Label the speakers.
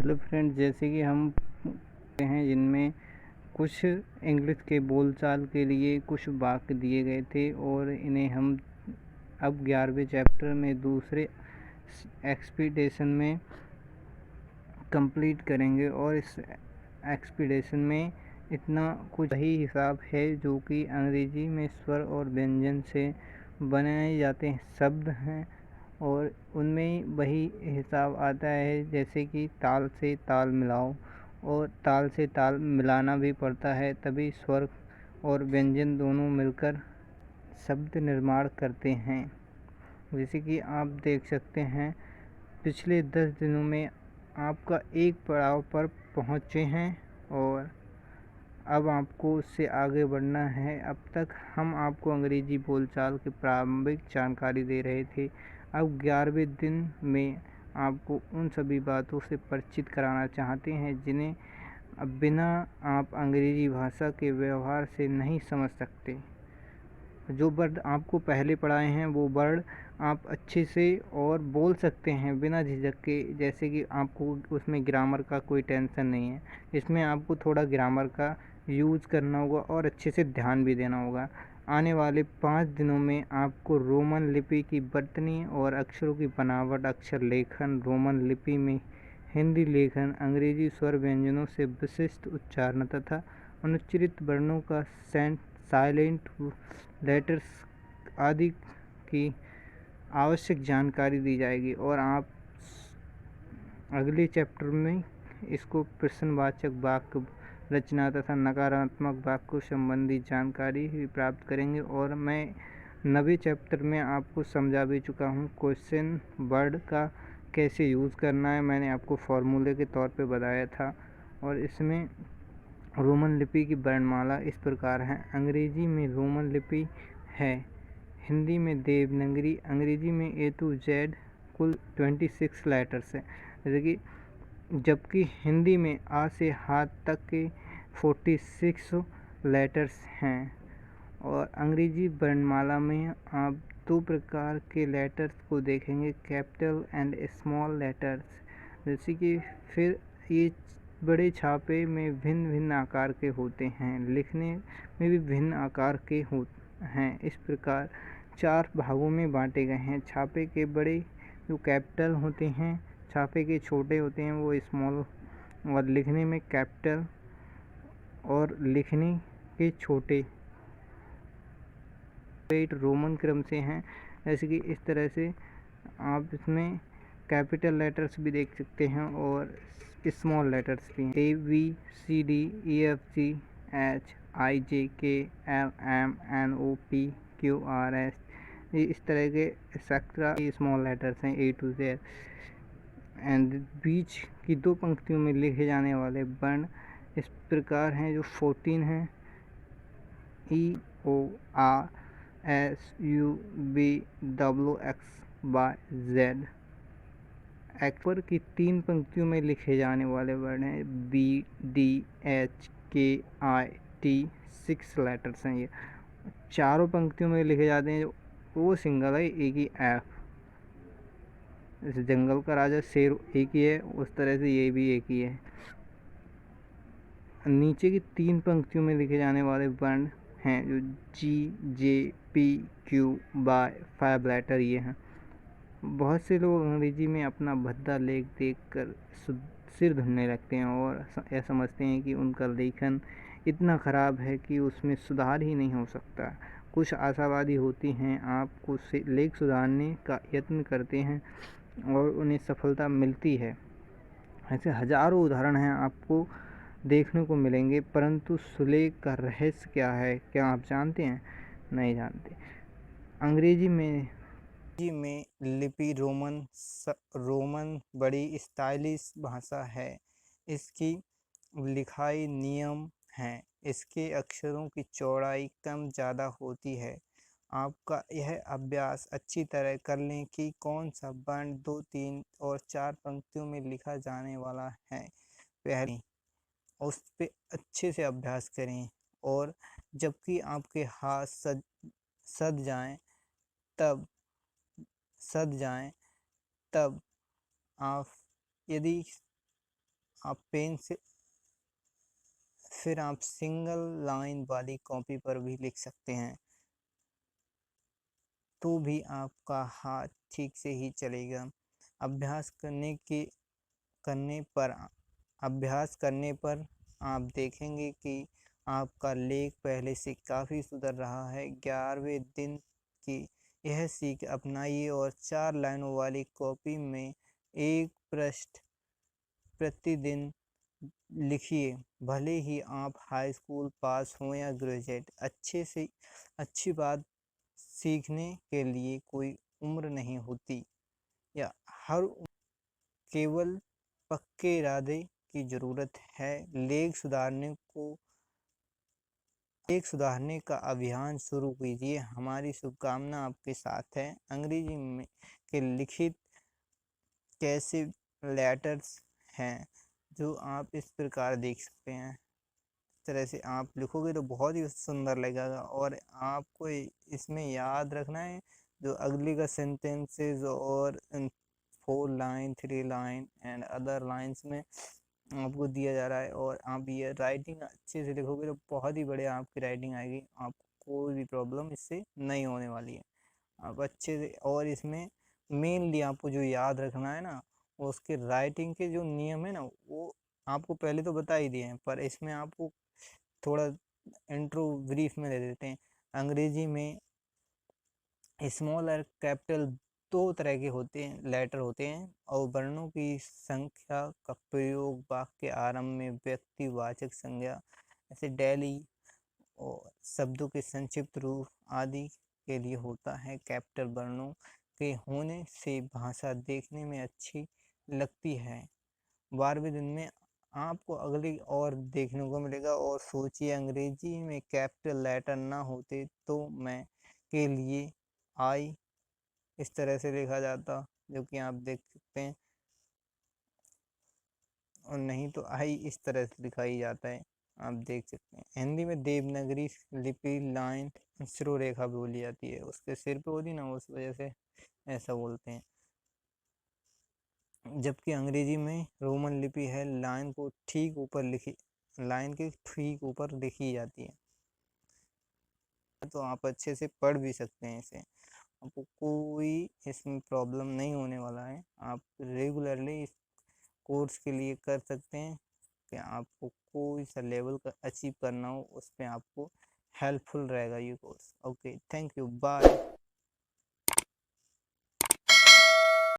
Speaker 1: Hello friend, जैसे कि हम हैं जिनमें कुछ इंग्लिश के बोलचाल के लिए कुछ वाक्य दिए गए थे और इन्हें हम अब 11वें चैप्टर में दूसरे एक्सपीडिशन में कंप्लीट करेंगे। और इस एक्सपीडिशन में इतना कुछ ही हिसाब है जो कि अंग्रेजी में स्वर और व्यंजन से बनाए जाते शब्द हैं और उनमें वही हिसाब आता है, जैसे कि ताल से ताल मिलाओ, और ताल से ताल मिलाना भी पड़ता है, तभी स्वर और व्यंजन दोनों मिलकर शब्द निर्माण करते हैं। जैसे कि आप देख सकते हैं, पिछले 10 दिनों में आपका एक पड़ाव पर पहुँचे हैं और अब आपको उससे आगे बढ़ना है। अब तक हम आपको अंग्रेजी बोलचाल की प्रारंभिक जानकारी दे रहे थे। अब 11वें दिन में आपको उन सभी बातों से परिचित कराना चाहते हैं जिन्हें बिना आप अंग्रेजी भाषा के व्यवहार से नहीं समझ सकते। जो वर्ड आपको पहले पढ़ाए हैं वो वर्ड आप अच्छे से और बोल सकते हैं बिना झिझक के, जैसे कि आपको उसमें ग्रामर का कोई टेंशन नहीं है। इसमें आपको थोड़ा ग्रामर का यूज़ करना होगा और अच्छे से ध्यान भी देना होगा। आने वाले 5 दिनों में आपको रोमन लिपि की वर्तनी और अक्षरों की बनावट, अक्षर लेखन, रोमन लिपि में हिंदी लेखन, अंग्रेजी स्वर व्यंजनों से विशिष्ट उच्चारण तथा अनुच्चरित वर्णों का साइलेंट लेटर्स आदि की आवश्यक जानकारी दी जाएगी। और आप अगले चैप्टर में इसको प्रश्नवाचक वाक्य रचना तथा नकारात्मक वाक्यों संबंधी जानकारी भी प्राप्त करेंगे। और मैं 9वें चैप्टर में आपको समझा भी चुका हूँ क्वेश्चन वर्ड का कैसे यूज़ करना है, मैंने आपको फॉर्मूले के तौर पे बताया था। और इसमें रोमन लिपि की वर्णमाला इस प्रकार है। अंग्रेजी में रोमन लिपि है, हिंदी में देवनागरी, अंग्रेजी में A to Z कुल 26 लेटर्स हैं, जैसे कि जबकि हिंदी में आ से हाथ तक के 46 लेटर्स हैं। और अंग्रेजी वर्णमाला में आप 2 प्रकार के लेटर्स को देखेंगे, कैपिटल एंड स्मॉल लेटर्स। जैसे कि फिर ये बड़े छापे में भिन्न भिन्न आकार के होते हैं, लिखने में भी भिन्न आकार के हैं। इस प्रकार 4 भागों में बांटे गए हैं। छापे के बड़े जो कैपिटल होते हैं, छापे के छोटे होते हैं वो स्मॉल, और लिखने में कैपिटल और लिखने के छोटे रोमन क्रम से हैं। जैसे कि इस तरह से आप इसमें कैपिटल लेटर्स भी देख सकते हैं और स्मॉल लेटर्स भी हैं, ABCDEFGHIJKLMNOPQRS, ये इस तरह के एक्सेट्रा स्मॉल लेटर्स हैं A to Z। एंड बीच की 2 पंक्तियों में लिखे जाने वाले वर्ण इस प्रकार हैं, जो 14 हैं, EORSUBWXYZ। एक्वर की 3 पंक्तियों में लिखे जाने वाले वर्ण हैं BDHKIT, 6 लेटर्स हैं। ये चारों पंक्तियों में लिखे जाते हैं, वो सिंगल है, एक ही F। जैसे जंगल का राजा शेर एक ही है, उस तरह से ये भी एक ही है। नीचे की 3 पंक्तियों में लिखे जाने वाले वर्ण हैं जो GJPQY, 5 लेटर ये हैं। बहुत से लोग अंग्रेजी में अपना भद्दा लेख देखकर सिर धुनने लगते हैं और यह समझते हैं कि उनका लेखन इतना ख़राब है कि उसमें सुधार ही नहीं हो सकता। कुछ आशावादी होती हैं, आपको लेख सुधारने का यत्न करते हैं और उन्हें सफलता मिलती है। ऐसे हजारों उदाहरण हैं आपको देखने को मिलेंगे, परंतु सुलेख का रहस्य क्या है, क्या आप जानते हैं? नहीं जानते। अंग्रेजी में लिपि रोमन बड़ी स्टाइलिश भाषा है। इसकी लिखाई नियम हैं, इसके अक्षरों की चौड़ाई कम ज़्यादा होती है। आपका यह अभ्यास अच्छी तरह कर लें कि कौन सा वर्ण 2, 3 और 4 पंक्तियों में लिखा जाने वाला है। पहली उस पर अच्छे से अभ्यास करें, और जबकि आपके हाथ सद जाएं तब आप, यदि आप पेन से फिर आप सिंगल लाइन वाली कॉपी पर भी लिख सकते हैं, तो भी आपका हाथ ठीक से ही चलेगा। अभ्यास करने पर आप देखेंगे कि आपका लेख पहले से काफ़ी सुधर रहा है। 11वें दिन की यह सीख अपनाइए और 4 लाइनों वाली कॉपी में एक पृष्ठ प्रतिदिन लिखिए। भले ही आप हाई स्कूल पास हों या ग्रेजुएट, अच्छी बात सीखने के लिए कोई उम्र नहीं होती या हर केवल पक्के इरादे की ज़रूरत है। लेख सुधारने का अभियान शुरू कीजिए। हमारी शुभकामना आपके साथ है। अंग्रेजी में के लिखित कैसे लेटर्स हैं जो आप इस प्रकार देख सकते हैं। इस तरह से आप लिखोगे तो बहुत ही सुंदर लगेगा। और आपको इसमें याद रखना है जो अगली का सेंटेंसेस और 4 line 3 line and other lines में आपको दिया जा रहा है। और आप ये राइटिंग अच्छे से लिखोगे तो बहुत ही बढ़िया आपकी राइटिंग आएगी। आपको कोई भी प्रॉब्लम इससे नहीं होने वाली है। आप अच्छे से, और इसमें मेनली आपको जो याद रखना है ना, उसके राइटिंग के जो नियम है ना, वो आपको पहले तो बता ही दिए हैं, पर इसमें आपको थोड़ा इंट्रो ब्रीफ में दे देते हैं। अंग्रेजी में स्मॉल और कैपिटल 2 तरह के लेटर होते हैं, और वर्णों की संख्या का प्रयोग वाक्य आरंभ में व्यक्तिवाचक संज्ञा ऐसे डेली और शब्दों के संक्षिप्त रूप आदि के लिए होता है। कैपिटल वर्णों के होने से भाषा देखने में अच्छी लगती है। 12वें दिन में आपको अगली और देखने को मिलेगा। और सोचिए, अंग्रेजी में कैपिटल लेटर ना होते तो मैं के लिए आई इस तरह से लिखा जाता, जो कि आप देख सकते हैं, और नहीं तो आई इस तरह से दिखाई जाता है, आप देख सकते हैं। हिंदी में देवनागरी लिपि लाइन शिरोरेखा बोली जाती है, उसके सिर पे होती ना, उस वजह से ऐसा बोलते हैं। जबकि अंग्रेजी में रोमन लिपि है, लाइन के ठीक ऊपर लिखी जाती है। तो आप अच्छे से पढ़ भी सकते हैं इसे, आपको कोई इसमें प्रॉब्लम नहीं होने वाला है। आप रेगुलरली इस कोर्स के लिए कर सकते हैं कि आपको कोई सा लेवल का अचीव करना हो, उस पर आपको हेल्पफुल रहेगा ये course. Okay, thank you, bye.